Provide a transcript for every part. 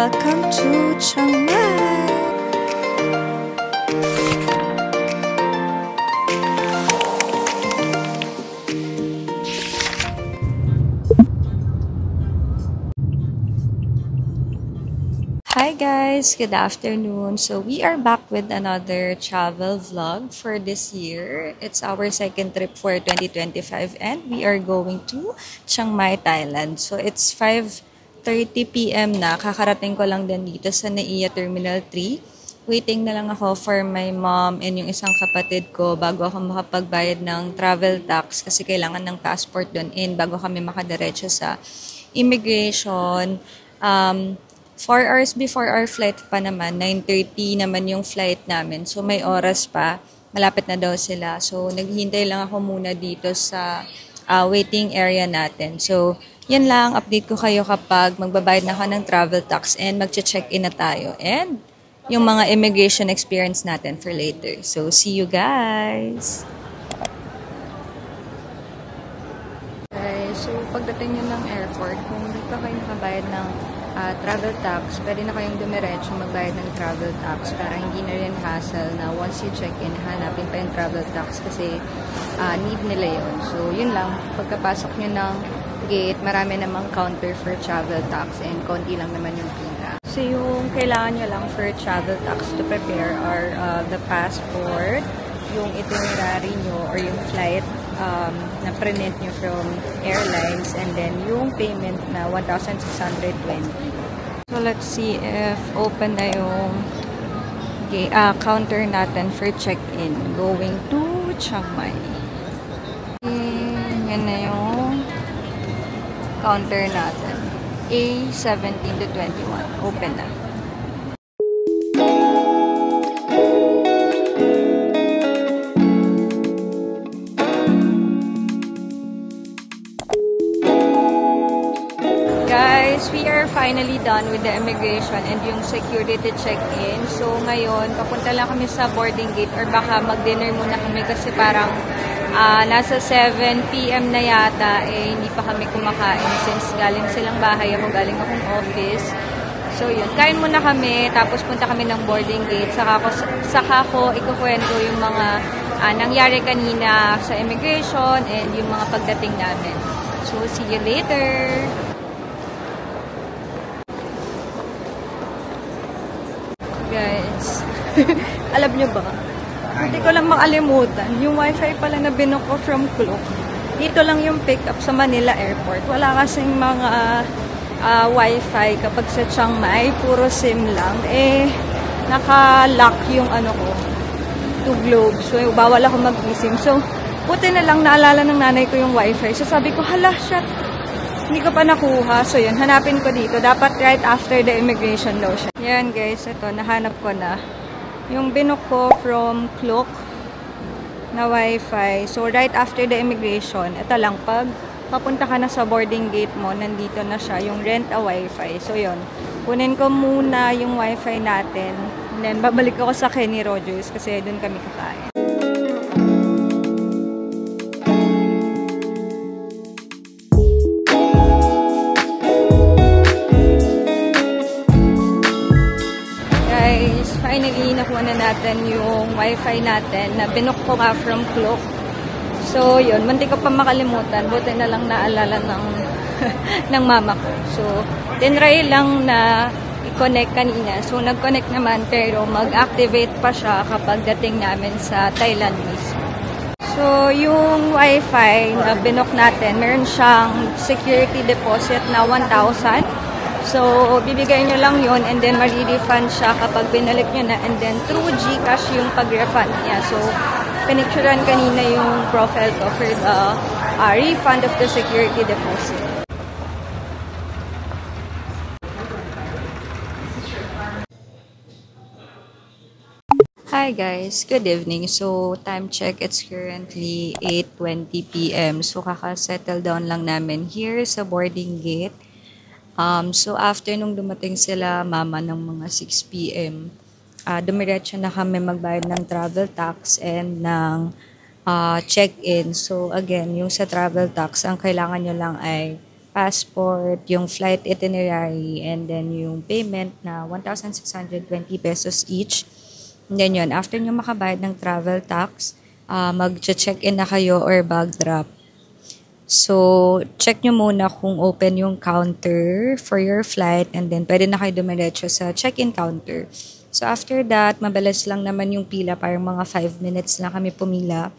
welcome to Chiang Mai! Hi guys, good afternoon. So we are back with another travel vlog for this year. It's our second trip for 2025 and we are going to Chiang Mai, Thailand. So it's 5:30 p.m. na. Kakarating ko lang din dito sa NAIA Terminal 3. Waiting na lang ako for my mom and yung isang kapatid ko bago ako makapagbayad ng travel tax kasi kailangan ng passport doon in bago kami makadiretso sa immigration. 4 hours before our flight pa naman, 9:30 naman yung flight namin. So may oras pa, malapit na daw sila. So naghihintay lang ako muna dito sa waiting area natin. So yan lang, update ko kayo kapag magbabayad na ako ng travel tax and magche-check-in na tayo. And yung mga immigration experience natin for later. So see you guys! So pagdating nyo ng airport, kung hindi pa kayo nakabayad ng travel tax, pwede na kayong dumiretso magbayad ng travel tax para hindi na rin hassle na once you check-in, hanapin pa yung travel tax kasi need nila yun. So, yun lang. Pagkapasok nyo ng gate, marami namang counter for travel tax and konti lang naman yung pila. So, yung kailangan nyo lang for travel tax to prepare are the passport, yung itinerary nyo or yung flight na print nyo from airlines and then yung payment na 1,620. So let's see if open na yung counter natin for check-in going to Chiang Mai. Yan na yung counter natin. A17 to 21. Open na. Guys, we are finally done with the immigration and yung security check-in. So, ngayon, papunta lang kami sa boarding gate or baka mag-dinner muna kami kasi parang nasa 7 p.m. na yata, hindi pa kami kumakain since galing silang bahay. Ako galing akong office. So, yun. Kain muna kami, tapos punta kami ng boarding gate. Saka ko ikukwento yung mga nangyari kanina sa immigration and yung mga pagdating namin. So, see you later! Guys, alam nyo ba? Hindi ko lang makalimutan. Yung wifi pala na binook ko from Klook. Dito lang yung pick up sa Manila Airport. Wala kasing mga wifi kapag sa Chiang Mai. Puro SIM lang. Naka-lock yung to Globe. So, bawal ako mag-eSIM. So, buti na lang naalala ng nanay ko yung wifi. So, sabi ko, hala, shit. Hindi ko pa nakuha. So, yun. Hanapin ko dito. Dapat right after the immigration daw siya. Yan, guys. Ito. Nahanap ko na. Yung binook ko from Klook na wifi. So, right after the immigration, ito lang. Pag papunta ka na sa boarding gate mo, nandito na siya. Yung rent a wifi. So, yun. Kunin ko muna yung wifi natin. And then, babalik ako sa Kenny Rogers kasi doon kami kakain. Finally, nakuha na natin yung wifi natin na binook ko nga from Klook. So, yun. Munti ko pa makalimutan. Buti na lang naalala ng mama ko. So, tinry lang na i-connect kanina. So, nag-connect naman pero mag-activate pa siya kapag dating namin sa Thailand mismo. So, yung wifi na binook natin, meron siyang security deposit na 1,000. So, bibigay nyo lang yun and then ma-refund siya kapag binalik nyo na and then through GCash yung pag-refund niya. So, pinicturean kanina yung profile ko for the refund of the security deposit. Hi guys, good evening. So, time check, it's currently 8:20 p.m. So, kaka-settle down lang namin here sa boarding gate. So, after nung dumating sila, mama, ng mga 6 p.m., dumiretso na kami magbayad ng travel tax and ng check-in. So, again, yung sa travel tax, ang kailangan nyo lang ay passport, yung flight itinerary, and then yung payment na 1,620 pesos each. And then yun, after nyo makabayad ng travel tax, mag-check-in na kayo or bag drop. So, check nyo muna kung open yung counter for your flight and then pwede na kayo dumiretso sa check-in counter. So, after that, mabilis lang naman yung pila, parang mga 5 minutes lang kami pumila.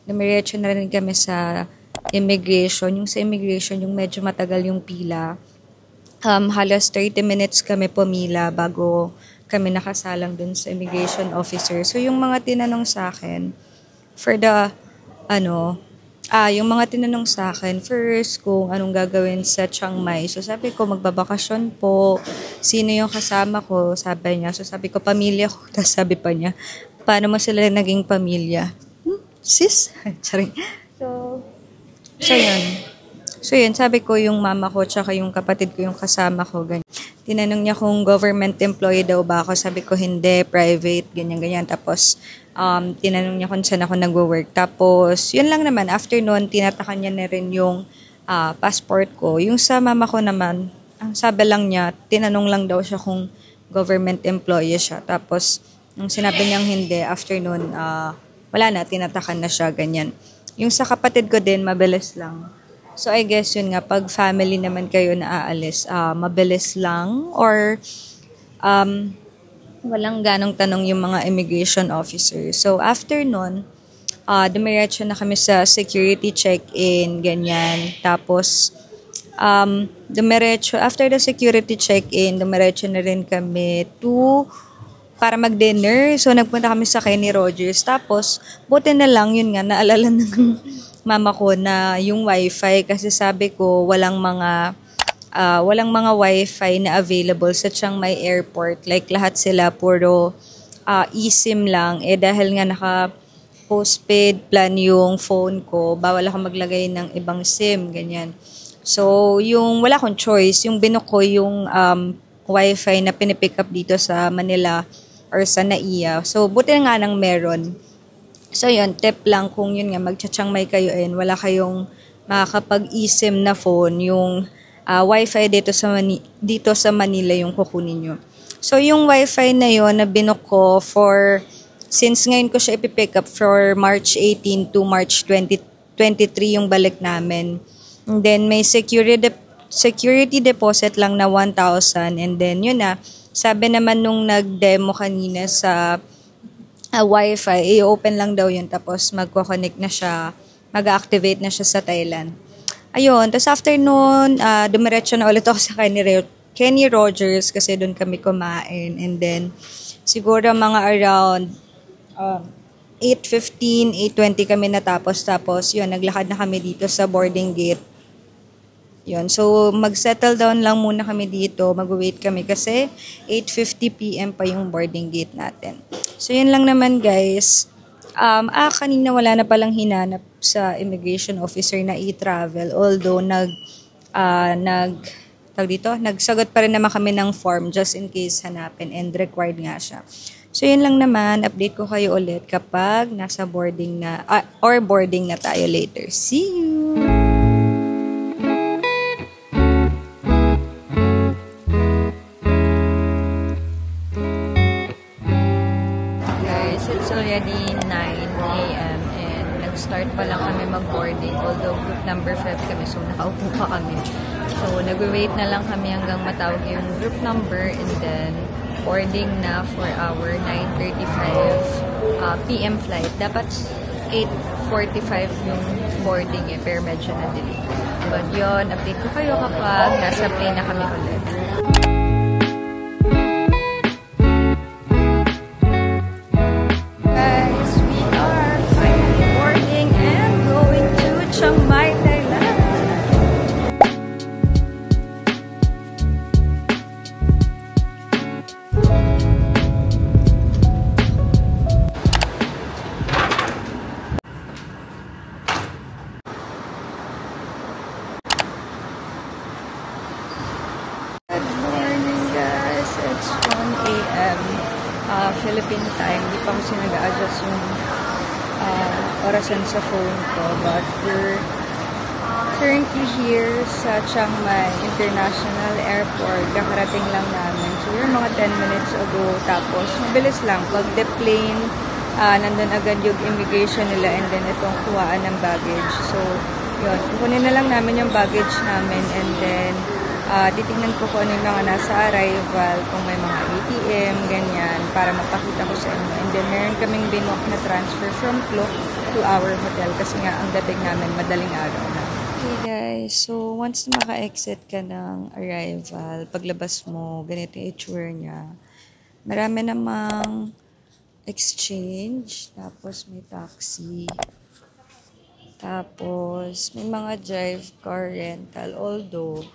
Dumiretso na rin kami sa immigration. Yung sa immigration, yung medyo matagal yung pila. Halos 30 minutes kami pumila bago kami nakasalang dun sa immigration officer. So, yung mga tinanong sa akin, yung mga tinanong sa akin, first, kung anong gagawin sa Chiang Mai. So, sabi ko, magbabakasyon po. Sino yung kasama ko? Sabi niya. So, sabi ko, pamilya ko. Tapos sabi pa niya, paano mo sila naging pamilya? Sis? Sorry. So, yun. So, yun. Sabi ko, yung mama ko, tsaka yung kapatid ko, yung kasama ko, ganyan. Tinanong niya kung government employee daw ba ako. Sabi ko, hindi, private, ganyan-ganyan. Tapos, tinanong niya kung saan ako nag-work. Tapos, yun lang naman. After noon, tinatakan niya na rin yung passport ko. Yung sa mama ko naman, ang sabi lang niya, tinanong lang daw siya kung government employee siya. Tapos, nung sinabi niyang hindi, after noon, wala na, tinatakan na siya, ganyan. Yung sa kapatid ko din, mabilis lang. So, I guess yun nga, pag family naman kayo na aalis, mabilis lang or walang ganong tanong yung mga immigration officer. So, after nun, dumiretso na kami sa security check-in, ganyan. Tapos, after the security check-in, dumiretso na rin kami para mag-dinner. So, nagpunta kami sa Kenny Rogers. Tapos, buti na lang, yun nga, naalala ng mama ko na yung wifi. Kasi sabi ko, walang mga wifi na available sa Chiang Mai Airport. Like, lahat sila puro eSIM lang. Dahil nga naka-postpaid plan yung phone ko, bawal ako maglagay ng ibang SIM, ganyan. So, wala akong choice. Yung binook ko yung wifi na pinipick up dito sa Manila or sa NAIA. So, buti nga nang meron. So, yun, tip lang kung yun nga, mag-Chiang Mai kayo wala kayong makakapag-eSIM na phone, yung wifi dito sa Manila yung kukunin nyo. So, yung wifi na yun na binook ko since ngayon ko siya ipipick up for March 18 to March 2023 yung balik namin. And then, may security deposit lang na 1,000. And then, yun na, sabi naman nung nag-demo kanina sa wifi, i-open lang daw yun. Tapos, magko-connect na siya, mag-activate na siya sa Thailand. Ayun, tapos after nun, dumiretso na ulit ako sa Kenny Rogers kasi doon kami kumain. And then, siguro mga around 8:15, 8:20 kami natapos. Tapos, yun, naglakad na kami dito sa boarding gate. Yun, so mag-settle down lang muna kami dito. Mag-wait kami kasi 8:50 p.m. pa yung boarding gate natin. So, yun lang naman guys. Kanina wala na palang hinanap sa immigration officer na e-travel. Although, nagsagot pa rin naman kami ng form just in case hanapin and required nga siya. So, yun lang naman. Update ko kayo ulit kapag nasa boarding na tayo later. See you! It's already 9 a.m. and nag-start pa lang kami mag-boarding. Although group number 5 kami, so nakaupo pa kami. So, nag-wait na lang kami hanggang matawag yung group number and then boarding na for our 9:35 p.m. flight. Dapat 8:45 yung boarding pero medyo na-delay. But yun, update ko kayo kapag nasa plane na kami ulit. Philippine time. Hindi pa kasi nag-a-adjust yung orasan sa phone ko. But we're Currently here sa Chiang Mai International Airport, kakarating lang namin. So, yung mga 10 minutes ago. Tapos, mabilis lang. Pag the plane, nandun agad yung immigration nila and then itong kuhaan ng baggage. So, yun. Kukunin na lang namin yung baggage namin and then titingnan ko kung ano yung mga nasa arrival, kung may mga ATM, ganyan, para mapakita ko sa inyo. And then, meron kaming binook na transfer from Klook to our hotel kasi nga ang dating namin madaling araw na. Okay guys, so once na maka-exit ka ng arrival, paglabas mo, ganito yung itsura niya. Marami namang exchange, tapos may taxi, tapos may mga drive car rental. Although,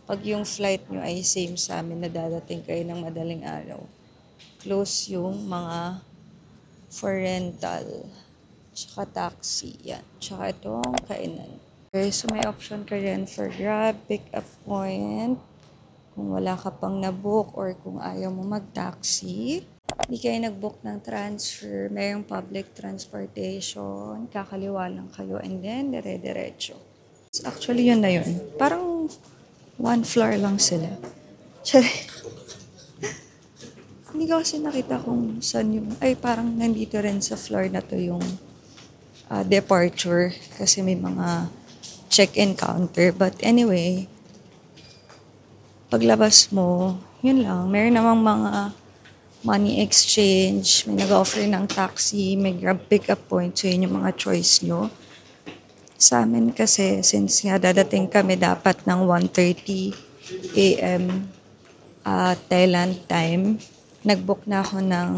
pag yung flight nyo ay same sa amin na dadating kayo ng madaling araw, close yung mga for rental, tsaka taxi, yan. Tsaka itong kainan. Okay, so may option ka rin for Grab, pick up point, kung wala ka pang nabook or kung ayaw mo mag-taxi. Hindi kayo nag-book ng transfer, mayroong public transportation, kakaliwa lang kayo, and then dire-diretso. Actually, yun na yun. Parang one floor lang sila. Hindi ko kasi nakita kung saan yung, ay parang nandito rin sa floor na to yung departure kasi may mga check-in counter. But anyway, paglabas mo, yun lang. Meron namang mga money exchange, may nag-offer ng taxi, may Grab pick-up point. So yun yung mga choice nyo. Sa amin kasi, since nga dadating kami dapat ng 1:30 a.m. Thailand time, nag-book na ako ng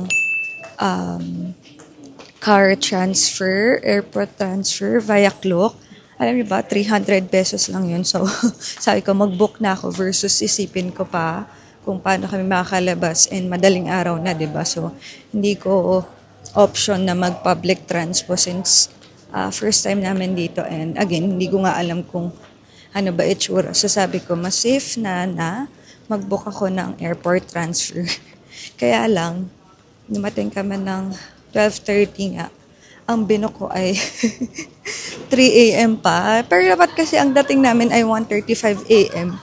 car transfer, airport transfer via Klook. Alam niyo ba, 300 pesos lang yun. So, sabi ko, mag-book na ako versus isipin ko pa kung paano kami makakalabas and madaling araw na, diba? So, hindi ko option na mag-public transpo since first time namin dito. And again, hindi ko nga alam kung ano ba itsura. So, sabi ko, mas safe na mag-book ako ng airport transfer. Kaya lang, dumating kami ng 12:30 nga. Ang binook ko ay 3 a.m. pa. Pero dapat kasi ang dating namin ay 1:35 a.m.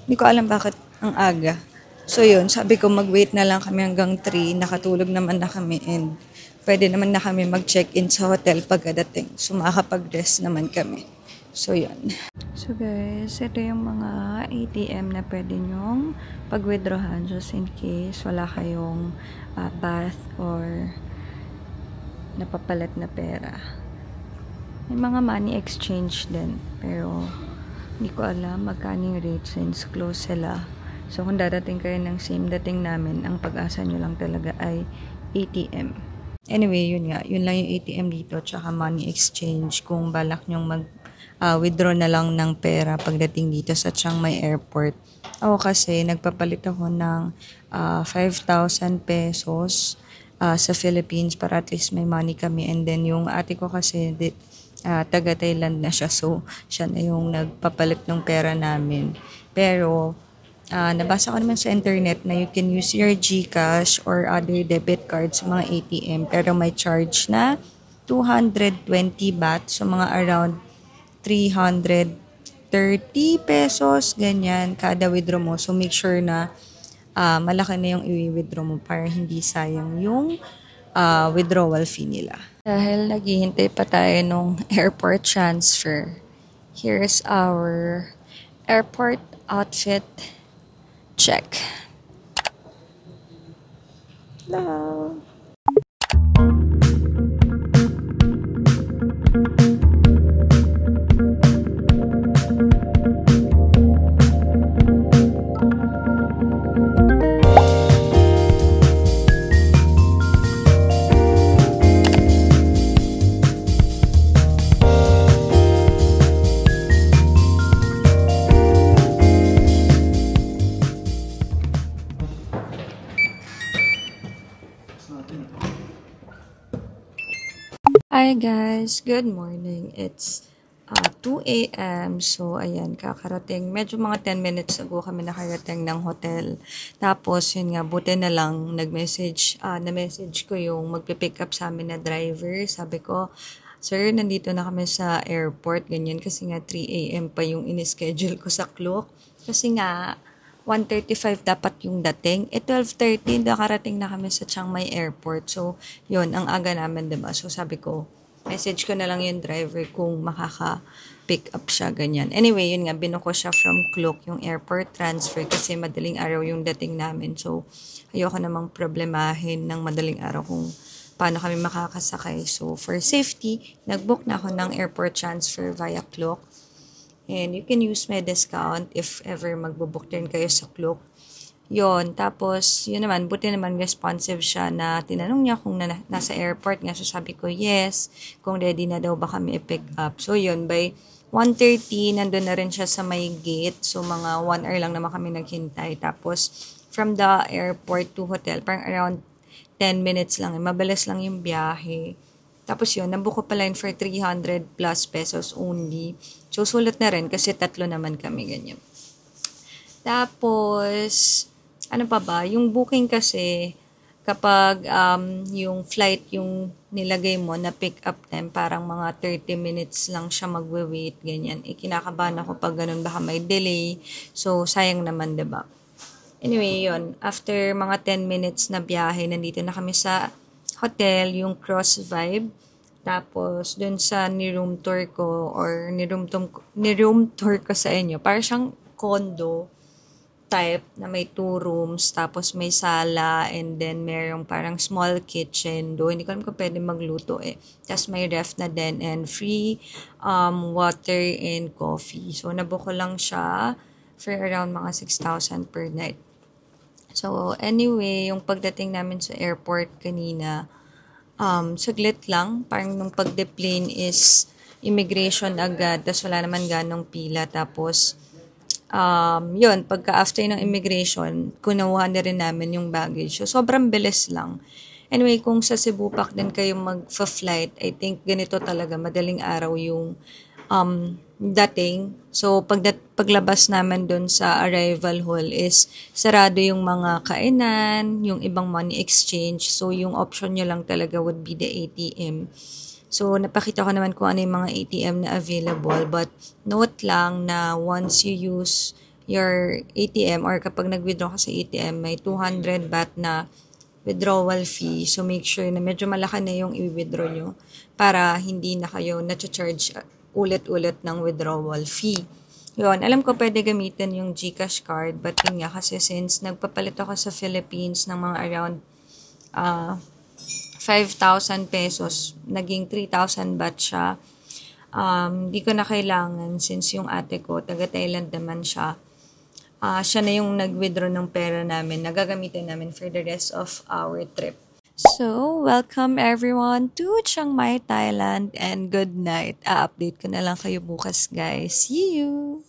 Hindi ko alam bakit ang aga. So yun, sabi ko mag-wait na lang kami hanggang 3. Nakatulog naman na kami and pwede naman na kami mag-check-in sa hotel pagkadating. So makakapag-rest naman kami. So yun. So guys, ito yung mga ATM na pwede nyong pag-withdrawhan just in case wala kayong bath or napapalit na pera. May mga money exchange din, pero hindi ko alam magkano yung rate since close sila. So kung dadating kayo ng same dating namin, ang pag-asa nyo lang talaga ay ATM. Anyway, yun nga. Yun lang yung ATM dito, tsaka money exchange kung balak nyong withdraw na lang ng pera pagdating dito sa Chiang Mai Airport. Ako kasi, nagpapalit ako ng 5,000 pesos sa Philippines para at least may money kami. And then yung ate ko kasi taga Thailand na siya, so siya na yung nagpapalit ng pera namin. Pero nabasa ko naman sa internet na you can use your GCash or other debit cards sa mga ATM, pero may charge na 220 baht, so mga around 330 pesos ganyan kada withdraw mo. So make sure na malaki na yung i-withdraw mo para hindi sayang yung withdrawal fee nila. Dahil naghihintay pa tayo nung airport transfer, here's our airport outfit check. Hello! Hi guys, good morning. It's 2 a.m. So ayan, kakarating. Medyo mga 10 minutes ago kami nakarating ng hotel. Tapos yun nga, buti na lang na-message ko yung magpipick up sa amin na driver. Sabi ko, Sir, nandito na kami sa airport, ganyan, kasi nga 3 a.m. pa yung in-schedule ko sa Klook. Kasi nga, 1:35 dapat yung dating. 12:30, nakarating na kami sa Chiang Mai Airport. So, yun, ang aga namin, diba? So, sabi ko, message ko na lang yung driver kung makaka-pick up siya, ganyan. Anyway, yun nga, binuko siya from Klook, yung airport transfer, kasi madaling araw yung dating namin. So, ayoko namang problemahin ng madaling araw kung paano kami makakasakay. So, for safety, nag-book na ako ng airport transfer via Klook. And you can use my discount if ever magbo-book din kayo sa Klook. Yon, tapos, yun naman, buti naman responsive siya na tinanong niya kung nasa airport nga. So, sabi ko, yes, kung ready na daw ba kami i-pick up. So, yun, by 1:30, nandun na rin siya sa may gate. So, mga 1 hour lang naman kami naghintay. Tapos, from the airport to hotel, parang around 10 minutes lang. Mabilis lang yung biyahe. Tapos yun, nabuko pala yun for 300 plus pesos only. So, sulit na rin kasi 3 naman kami, ganyan. Tapos, ano pa ba? Yung booking kasi, kapag yung flight yung nilagay mo na pick up time, parang mga 30 minutes lang siya magwe-wait, ganyan. Kinakabahan ako pag ganun, baka may delay. So, sayang naman, diba? Anyway, yun. After mga 10 minutes na biyahe, nandito na kami sa hotel, yung Cross Vibe. Tapos, dun sa ni-room tour ko or ni-room tour ko sa inyo, parang siyang condo type na may 2 rooms, tapos may sala, and then merong parang small kitchen. Do hindi ko alam kung pwede magluto eh. Tapos may ref na din and free water and coffee. So, nabuko lang siya for around mga 6,000 per night. So, anyway, yung pagdating namin sa airport kanina, saglit lang. Parang nung pag-deplane is immigration agad, tapos wala naman ganong pila. Tapos, yun, pagka after ng immigration, kunawa na rin namin yung baggage. So, sobrang bilis lang. Anyway, kung sa Cebu Pac din kayo mag-flight, I think ganito talaga, madaling araw yung dating. So, paglabas naman dun sa arrival hall is sarado yung mga kainan, yung ibang money exchange. So, yung option nyo lang talaga would be the ATM. So, napakita ko naman kung ano yung mga ATM na available. But, note lang na once you use your ATM or kapag nag-withdraw ka sa ATM, may 200 baht na withdrawal fee. So, make sure na medyo malaki na yung i-withdraw nyo para hindi na kayo na-charge ulit-ulit ng withdrawal fee. Yun, alam ko pwede gamitin yung GCash card, but yun nga kasi since nagpapalit ako sa Philippines ng mga around 5,000 pesos, naging 3,000 baht siya. Di ko na kailangan since yung ate ko, taga Thailand naman siya. Siya na yung nag-withdraw ng pera namin, nagagamitin namin for the rest of our trip. So, welcome everyone to Chiang Mai, Thailand, and good night. Update ko na lang kayo bukas, guys. See you!